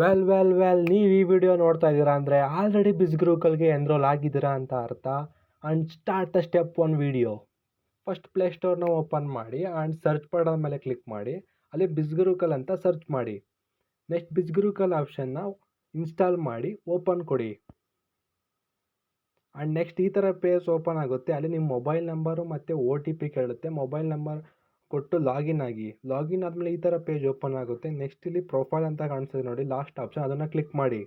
Well ನೀವು ಈ video ನೋಡ್ತಾ ಇದ್ದೀರಾ ಅಂದರೆ ಆಲ್ರೆಡಿ ಬಿಸ್ಗ್ರೂಕಲ್ಗೆ ಎನ್ರೋಲ್ ಆಗಿದ್ದೀರಾ ಅಂತ ಅರ್ಥ. And start the step one video. First ಪ್ಲೇಸ್ಟೋರ್ನ ಓಪನ್ ಮಾಡಿ ಆ್ಯಂಡ್ ಸರ್ಚ್ ಬಾರ್ ಮೇಲೆ ಕ್ಲಿಕ್ ಮಾಡಿ, ಅಲ್ಲಿ ಬಿಸ್ಗ್ರೂಕಲ್ ಅಂತ ಸರ್ಚ್ ಮಾಡಿ. ನೆಕ್ಸ್ಟ್ ಬಿಸ್ಗ್ರೂಕಲ್ ಆಪ್ಷನ್ನ ಇನ್ಸ್ಟಾಲ್ ಮಾಡಿ ಓಪನ್ ಕೊಡಿ. ಆ್ಯಂಡ್ ನೆಕ್ಸ್ಟ್ ಈ ಥರ ಪೇಜ್ ಓಪನ್ ಆಗುತ್ತೆ. ಅಲ್ಲಿ ನಿಮ್ಮ ಮೊಬೈಲ್ ನಂಬರು ಮತ್ತು OTP ಕೇಳುತ್ತೆ. ಮೊಬೈಲ್ ನಂಬರ್ ಕೊಟ್ಟು ಲಾಗಿನ್ ಆಗಿ. ಲಾಗಿನ್ ಆದಮೇಲೆ ಈ ಥರ ಪೇಜ್ ಓಪನ್ ಆಗುತ್ತೆ. ನೆಕ್ಸ್ಟ್ ಇಲ್ಲಿ ಪ್ರೊಫೈಲ್ ಅಂತ ಕಾಣಿಸ್ತದೆ ನೋಡಿ, ಲಾಸ್ಟ್ ಆಪ್ಷನ್, ಅದನ್ನು ಕ್ಲಿಕ್ ಮಾಡಿ.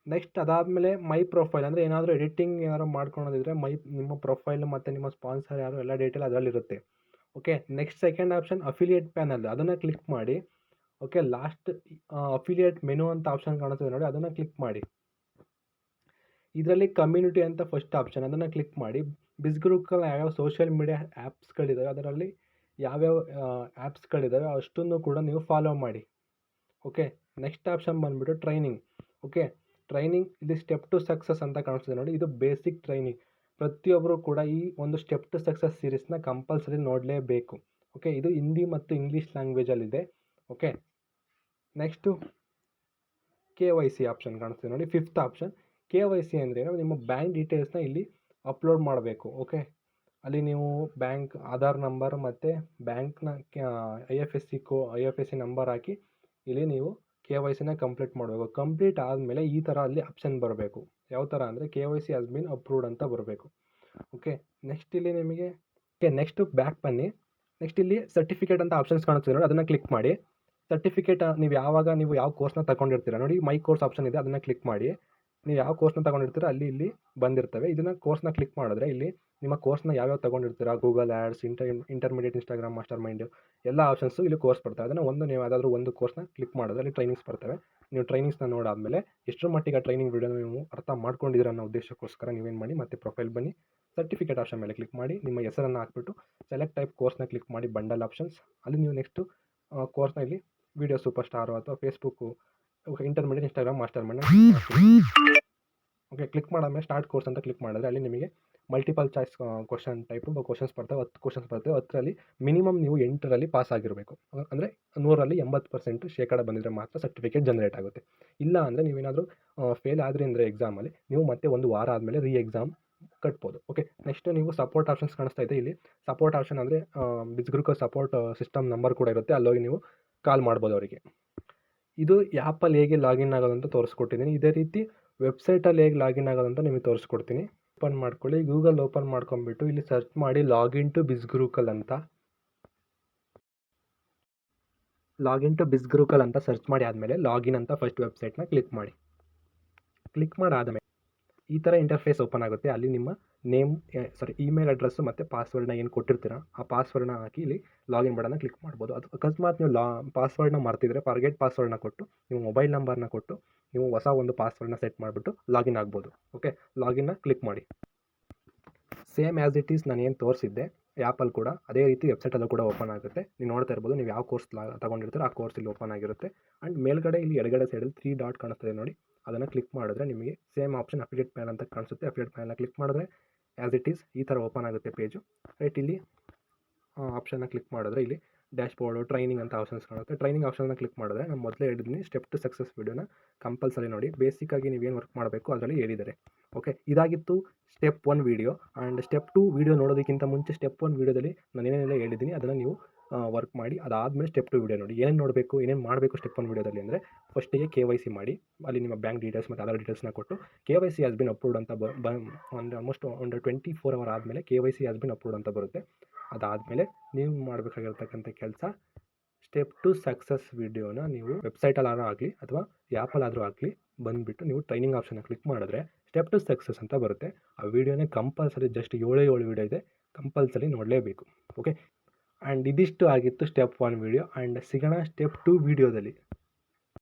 ನೆಕ್ಸ್ಟ್ ಅದಾದಮೇಲೆ ಮೈ ಪ್ರೊಫೈಲ್ ಅಂದರೆ ಏನಾದರೂ ಎಡಿಟಿಂಗ್ ಏನಾದ್ರು ಮಾಡ್ಕೊಳೋದಿದ್ರೆ ನಿಮ್ಮ ಪ್ರೊಫೈಲ್ ಮತ್ತು ನಿಮ್ಮ ಸ್ಪಾನ್ಸರ್ ಯಾರು ಎಲ್ಲ ಡೀಟೇಲ್ ಅದರಲ್ಲಿರುತ್ತೆ. Okay, next second option affiliate panel, ಅದನ್ನು ಕ್ಲಿಕ್ ಮಾಡಿ. ಓಕೆ, ಲಾಸ್ಟ್ ಅಫಿಲಿಯೇಟ್ ಮೆನು ಅಂತ ಆಪ್ಷನ್ ಕಾಣಿಸ್ತದೆ ನೋಡಿ, ಅದನ್ನು ಕ್ಲಿಕ್ ಮಾಡಿ. ಇದರಲ್ಲಿ ಕಮ್ಯುನಿಟಿ ಅಂತ ಫಸ್ಟ್ ಆಪ್ಷನ್, ಅದನ್ನು ಕ್ಲಿಕ್ ಮಾಡಿ. ಬಿಸ್ಗ್ರೂಕಲ್ ಯಾವ್ಯಾವ ಸೋಷಿಯಲ್ ಮೀಡಿಯಾ ಆ್ಯಪ್ಸ್ಗಳಿದ್ದಾವೆ, ಅದರಲ್ಲಿ ಯಾವ್ಯಾವ ಆ್ಯಪ್ಸ್ಗಳಿದ್ದಾವೆ ಅಷ್ಟನ್ನು ಕೂಡ ನೀವು ಫಾಲೋ ಮಾಡಿ. ಓಕೆ, ನೆಕ್ಸ್ಟ್ ಆಪ್ಷನ್ ಬಂದುಬಿಟ್ಟು ಟ್ರೈನಿಂಗ್. ಓಕೆ, ಟ್ರೈನಿಂಗ್ ಇಲ್ಲಿ ಸ್ಟೆಪ್ ಟು ಸಕ್ಸಸ್ ಅಂತ ಕಾಣಿಸ್ತದೆ ನೋಡಿ, ಇದು ಬೇಸಿಕ್ ಟ್ರೈನಿಂಗ್. ಪ್ರತಿಯೊಬ್ಬರು ಕೂಡ ಈ ಒಂದು ಸ್ಟೆಪ್ ಟು ಸಕ್ಸಸ್ ಸೀರೀಸ್ನ ಕಂಪಲ್ಸರಿ ನೋಡಲೇಬೇಕು. ಓಕೆ, ಇದು ಹಿಂದಿ ಮತ್ತು ಇಂಗ್ಲೀಷ್ ಲ್ಯಾಂಗ್ವೇಜಲ್ಲಿದೆ. ಓಕೆ, ನೆಕ್ಸ್ಟು KYC ಆಪ್ಷನ್ ಕಾಣಿಸ್ತದೆ ನೋಡಿ, ಫಿಫ್ತ್ ಆಪ್ಷನ್. KYC ಅಂದರೆ ನಿಮ್ಮ ಬ್ಯಾಂಕ್ ಡೀಟೇಲ್ಸ್ನ ಇಲ್ಲಿ ಅಪ್ಲೋಡ್ ಮಾಡಬೇಕು. ಓಕೆ, ಅಲ್ಲಿ ನೀವು ಬ್ಯಾಂಕ್ ಆಧಾರ್ ನಂಬರ್ ಮತ್ತು ಬ್ಯಾಂಕ್ನ IFSC ನಂಬರ್ ಹಾಕಿ ಇಲ್ಲಿ ನೀವು KYCನ ಕಂಪ್ಲೀಟ್ ಮಾಡಬೇಕು. ಕಂಪ್ಲೀಟ್ ಆದಮೇಲೆ ಈ ಥರ ಅಲ್ಲಿ ಆಪ್ಷನ್ ಬರಬೇಕು. ಯಾವ ಥರ ಅಂದರೆ KYC ಹ್ಯಾಸ್ ಬೀನ್ ಅಪ್ರೂವ್ಡ್ ಅಂತ ಬರಬೇಕು. ಓಕೆ, ನೆಕ್ಸ್ಟ್ ಇಲ್ಲಿ ನಿಮಗೆ ನೆಕ್ಸ್ಟು ಬ್ಯಾಕ್ ಬನ್ನಿ. ನೆಕ್ಸ್ಟ್ ಇಲ್ಲಿ ಸರ್ಟಿಫಿಕೇಟ್ ಅಂತ ಆಪ್ಷನ್ಸ್ ಕಾಣಿಸ್ತದೆ ನೋಡಿ, ಅದನ್ನು ಕ್ಲಿಕ್ ಮಾಡಿ. ಸರ್ಟಿಫಿಕೇಟ್ ನೀವು ಯಾವ ಕೋರ್ಸ್ನ ತಗೊಂಡಿರ್ತೀರ ನೋಡಿ, ಮೈ ಕೋರ್ಸ್ ಆಪ್ಷನ್ ಇದೆ, ಅದನ್ನು ಕ್ಲಿಕ್ ಮಾಡಿ. ನೀವು ಯಾವ ಕೋರ್ಸ್ನ ತಗೊಂಡಿರ್ತೀರ ಇಲ್ಲಿ ಬಂದಿರ್ತವೆ. ಇದನ್ನು ಕೋರ್ಸ್ನ ಕ್ಲಿಕ್ ಮಾಡಿದ್ರೆ ಇಲ್ಲಿ ನಿಮ್ಮ ಕೋರ್ಸ್ನ ಯಾವ್ಯಾವ ತಗೊಂಡಿರ್ತೀರ, Google ads, intermediate, Instagram, master mind ಎಲ್ಲ ಆಪ್ಷನ್ಸು ಇಲ್ಲಿ ಕೋರ್ಸ್ ಬರ್ತವೆ. ಅದನ್ನು ನೀವು ಯಾವುದಾದ್ರೂ ಒಂದು ಕೋರ್ಸ್ನ ಕ್ಲಿಕ್ ಮಾಡಿದ್ರೆ ಅಲ್ಲಿ ಟ್ರೈನಿಂಗ್ಸ್ ಬರ್ತವೆ. ನೀವು ಟ್ರೈನಿಂಗ್ಸ್ನ ನೋಡಾದಮೇಲೆ ಎಷ್ಟರ ಮಟ್ಟಿಗೆ ಟ್ರೈನಿಂಗ್ ವಿಡಿಯೋನ ನೀವು ಅರ್ಥ ಮಾಡ್ಕೊಂಡಿದ್ದೀರ ಅನ್ನೋ ಉದ್ದೇಶಕ್ಕೋಸ್ಕರ ನೀವೇನು ಮಾಡಿ, ಮತ್ತೆ ಪ್ರೊಫೈಲ್ ಬನ್ನಿ, ಸರ್ಟಿಫಿಕೇಟ್ ಆಪ್ಷನ್ ಮೇಲೆ ಕ್ಲಿಕ್ ಮಾಡಿ, ನಿಮ್ಮ ಹೆಸರನ್ನು ಹಾಕ್ಬಿಟ್ಟು ಸೆಲೆಕ್ಟ್ ಟೈಪ್ ಕೋರ್ಸ್ನ ಕ್ಲಿಕ್ ಮಾಡಿ, ಬಂಡಲ್ ಆಪ್ಷನ್ಸ್, ಅಲ್ಲಿ ನೀವು ನೆಕ್ಸ್ಟು ಕೋರ್ಸ್ನ ಇಲ್ಲಿ ವಿಡಿಯೋ ಸೂಪರ್ ಸ್ಟಾರು ಅಥವಾ Facebook, intermediate, Instagram, master mind. Okay, click ಮಾಡಾದ್ಮೇಲೆ ಸ್ಟಾರ್ಟ್ ಕೋರ್ಸ್ ಅಂತ ಕ್ಲಿಕ್ ಮಾಡಿದ್ರೆ ಅಲ್ಲಿ ನಿಮಗೆ ಮಲ್ಟಿಪಲ್ ಚಾಯ್ಸ್ ಕ್ವಶನ್ಸ್ ಬರ್ತವೆ. 10 ಕ್ವಶನ್ಸ್ ಬರ್ತವೆ. 10ರಲ್ಲಿ ಮಿನಿಮಮ್ ನೀವು 8ರಲ್ಲಿ ಪಾಸ್ ಆಗಿರಬೇಕು. ಅಂದರೆ 100ರಲ್ಲಿ 80% ಬಂದಿದ್ರೆ ಮಾತ್ರ ಸರ್ಟಿಫಿಕೇಟ್ ಜನರೇಟ್ ಆಗುತ್ತೆ. ಇಲ್ಲ ಅಂದರೆ ನೀವೇನಾದರೂ ಫೇಲ್ ಆದ್ರಿ ಅಂದರೆ ಎಕ್ಸಾಮಲ್ಲಿ, ನೀವು ಮತ್ತೆ ಒಂದು ವಾರ ಆದಮೇಲೆ ಎಕ್ಸಾಮ್ ಕಟ್ಬೋದು. ಓಕೆ, ನೆಕ್ಸ್ಟ್ ನೀವು ಸಪೋರ್ಟ್ ಆಪ್ಷನ್ಸ್ ಕಾಣಿಸ್ತಾ ಇದೆ. ಇಲ್ಲಿ ಸಪೋರ್ಟ್ ಆಪ್ಷನ್ ಅಂದರೆ ಬಿಸ್ಗ್ರೂಕಲ್ ಸಪೋರ್ಟ್ ಸಿಸ್ಟಮ್ ನಂಬರ್ ಕೂಡ ಇರುತ್ತೆ, ಅಲ್ಲೋಗಿ ನೀವು ಕಾಲ್ ಮಾಡ್ಬೋದು ಅವರಿಗೆ. ಇದು ಆ್ಯಪಲ್ಲಿ ಹೇಗೆ ಲಾಗಿನ್ ಆಗೋದಂತ ತೋರಿಸ್ಕೊಟ್ಟಿದ್ದೀನಿ. ಇದೇ ರೀತಿ ವೆಬ್ಸೈಟಲ್ಲಿ ಹೇಗೆ ಲಾಗಿನ್ ಆಗೋದಂತ ನಿಮಗೆ ತೋರಿಸ್ಕೊಡ್ತೀನಿ. ಓಪನ್ ಮಾಡ್ಕೊಳ್ಳಿ, ಗೂಗಲ್ ಓಪನ್ ಮಾಡ್ಕೊಂಬಿಟ್ಟು ಇಲ್ಲಿ ಸರ್ಚ್ ಮಾಡಿ ಲಾಗಿನ್ ಟು ಬಿಸ್ಗ್ರೂಕಲ್ ಅಂತ. ಲಾಗಿನ್ ಟು ಬಿಸ್ಗ್ರೂಕಲ್ ಅಂತ ಸರ್ಚ್ ಮಾಡಿ ಆದಮೇಲೆ ಲಾಗಿನ್ ಅಂತ ಫಸ್ಟ್ ವೆಬ್ಸೈಟ್ನ ಕ್ಲಿಕ್ ಮಾಡಿ. ಕ್ಲಿಕ್ ಮಾಡಾದಮೇಲೆ ಈ ಥರ ಇಂಟರ್ಫೇಸ್ ಓಪನ್ ಆಗುತ್ತೆ. ಅಲ್ಲಿ ನಿಮ್ಮ ಇಮೇಲ್ ಅಡ್ರೆಸ್ಸು ಮತ್ತು ಪಾಸ್ವರ್ಡ್ನ ಏನು ಕೊಟ್ಟಿರ್ತೀರ ಆ ಪಾಸ್ವರ್ಡ್ನ ಹಾಕಿ ಇಲ್ಲಿ ಲಾಗಿನ್ ಬಟನ್ನ ಕ್ಲಿಕ್ ಮಾಡ್ಬೋದು. ಅದು ಅಕಸ್ಮಾತ್ ನೀವು ಪಾಸ್ವರ್ಡ್ನ ಮರ್ತಿದ್ರೆ ಫರ್ಗೆಟ್ ಪಾಸ್ವರ್ಡ್ನ ಕೊಟ್ಟು ನೀವು ಮೊಬೈಲ್ ನಂಬರ್ನ ಕೊಟ್ಟು ನೀವು ಹೊಸ ಒಂದು ಪಾಸ್ವರ್ಡ್ನ ಸೆಟ್ ಮಾಡಿಬಿಟ್ಟು ಲಾಗಿನ್ ಆಗ್ಬೋದು. ಓಕೆ, ಲಾಗಿನ್ನ ಕ್ಲಿಕ್ ಮಾಡಿ. ಸೇಮ್ ಆ್ಯಸ್ ಇಟ್ ಈಸ್ ನಾನು ಏನು ತೋರಿಸಿದ್ದೆ ಆ್ಯಪಲ್ಲಿ ಕೂಡ ಅದೇ ರೀತಿ ವೆಬ್ಸೈಟಲ್ಲೂ ಕೂಡ ಓಪನ್ ಆಗುತ್ತೆ. ನೀವು ನೋಡ್ತಾ ಇರ್ಬೋದು, ನೀವು ಯಾವ ಕೋರ್ಸ್ ತಗೊಂಡಿರ್ತೀರೋ ಆ ಕೋರ್ಸ್ ಇಲ್ಲಿ ಓಪನ್ ಆಗಿರುತ್ತೆ. ಆ್ಯಂಡ್ ಮೇಲ್ಗಡೆ ಇಲ್ಲಿ ಎಡಗಡೆ ಸೈಡಲ್ಲಿ 3 ಡಾಟ್ ಕಾಣಿಸ್ತದೆ ನೋಡಿ, ಅದನ್ನು ಕ್ಲಿಕ್ ಮಾಡಿದ್ರೆ ನಿಮಗೆ ಸೇಮ್ ಆಪ್ಷನ್ ಅಫಿಲಿಯೇಟ್ ಪ್ಯಾನ್ ಅಂತ ಕಾಣಿಸುತ್ತೆ. ಅಫಿಲಿಯೇಟ್ ಪ್ಯಾನ್ನ ಕ್ಲಿಕ್ ಮಾಡಿದ್ರೆ ಆ್ಯಸ್ ಇಟ್ ಈಸ್ ಈ ಥರ ಓಪನ್ ಆಗುತ್ತೆ ಪೇಜು. ರೈಟ್, ಇಲ್ಲಿ ಆಪ್ಷನ್ನ ಕ್ಲಿಕ್ ಮಾಡಿದ್ರೆ ಇಲ್ಲಿ ಡ್ಯಾಶ್ ಬೋರ್ಡು, ಟ್ರೈನಿಂಗ್ ಅಂತ ಆಪ್ಷನ್ಸ್ ಕಾಣುತ್ತೆ. ಟ್ರೈನಿಂಗ್ ಆಪ್ಷನ್ನ ಕ್ಲಿಕ್ ಮಾಡಿದ್ರೆ ನಾನು ಮೊದಲೇ ಹೇಳಿದ್ದೀನಿ ಸ್ಟೆಪ್ ಟು ಸಕ್ಸಸ್ ವಿಡಿಯೋನ ಕಂಪಲ್ಸರಿ ನೋಡಿ. ಬೇಸಿಕ್ಕಾಗಿ ನೀವೇನು ವರ್ಕ್ ಮಾಡಬೇಕು ಅದರಲ್ಲಿ ಹೇಳಿದ್ದಾರೆ. ಓಕೆ, ಇದಾಗಿತ್ತು step 1 video. And step 2 video ನೋಡೋದಕ್ಕಿಂತ ಮುಂಚೆ ಸ್ಟೆಪ್ 1 ವಿಡಿಯೋದಲ್ಲಿ ನಾನು ಏನೇನೆಲ್ಲ ಹೇಳಿದ್ದೀನಿ ಅದನ್ನು ನೀವು ವರ್ಕ್ ಮಾಡಿ. ಅದಾದಮೇಲೆ ಸ್ಟೆಪ್ 2 ವಿಡಿಯೋ ನೋಡಿ. ಏನೇನು ನೋಡಬೇಕು, ಏನೇನು ಮಾಡಬೇಕು ಸ್ಟೆಪ್ 1 ವಿಡಿಯೋದಲ್ಲಿ ಅಂದರೆ ಫಸ್ಟಿಗೆ KYC ಮಾಡಿ, ಅಲ್ಲಿ ನಿಮ್ಮ ಬ್ಯಾಂಕ್ ಡೀಟೇಲ್ಸ್ ಮತ್ತು ಅದರ್ ಡೀಟೇಲ್ಸ್ನ ಕೊಟ್ಟು KYC ಹ್ಯಾಸ್ ಬಿನ್ ಅಪ್ರೂವ್ಡ್ ಅಂತ ಒಂದು ಆಲ್ಮೋಸ್ಟ್ ಒಂದು 24 ಅವರ್ ಆದಮೇಲೆ KYC ಹ್ಯಾಸ್ ಬಿನ್ ಅಪ್ರೂವ್ಡ್ ಅಂತ ಬರುತ್ತೆ. ಅದಾದಮೇಲೆ ನೀವು ಮಾಡಬೇಕಾಗಿರ್ತಕ್ಕಂಥ ಕೆಲಸ ಸ್ಟೆಪ್ ಟು ಸಕ್ಸಸ್ ವಿಡಿಯೋನ ನೀವು ವೆಬ್ಸೈಟಲ್ಲಾದ್ರೂ ಆಗಲಿ ಅಥವಾ ಆ್ಯಪಲ್ಲಾದರೂ ಆಗಲಿ ಬಂದುಬಿಟ್ಟು ನೀವು ಟ್ರೈನಿಂಗ್ ಆಪ್ಷನ್ನ ಕ್ಲಿಕ್ ಮಾಡಿದ್ರೆ ಸ್ಟೆಪ್ ಟು ಸಕ್ಸಸ್ ಅಂತ ಬರುತ್ತೆ. ಆ ವಿಡಿಯೋನೇ ಕಂಪಲ್ಸರಿ ಜಸ್ಟ್ 7 ವಿಡಿಯೋ ಇದೆ, ಕಂಪಲ್ಸರಿ ನೋಡಲೇಬೇಕು. ಓಕೆ, ಆ್ಯಂಡ್ ಇದಿಷ್ಟು ಆಗಿತ್ತು ಸ್ಟೆಪ್ 1 ವಿಡಿಯೋ. ಆ್ಯಂಡ್ ಸಿಗೋಣ ಸ್ಟೆಪ್ 2 ವಿಡಿಯೋದಲ್ಲಿ.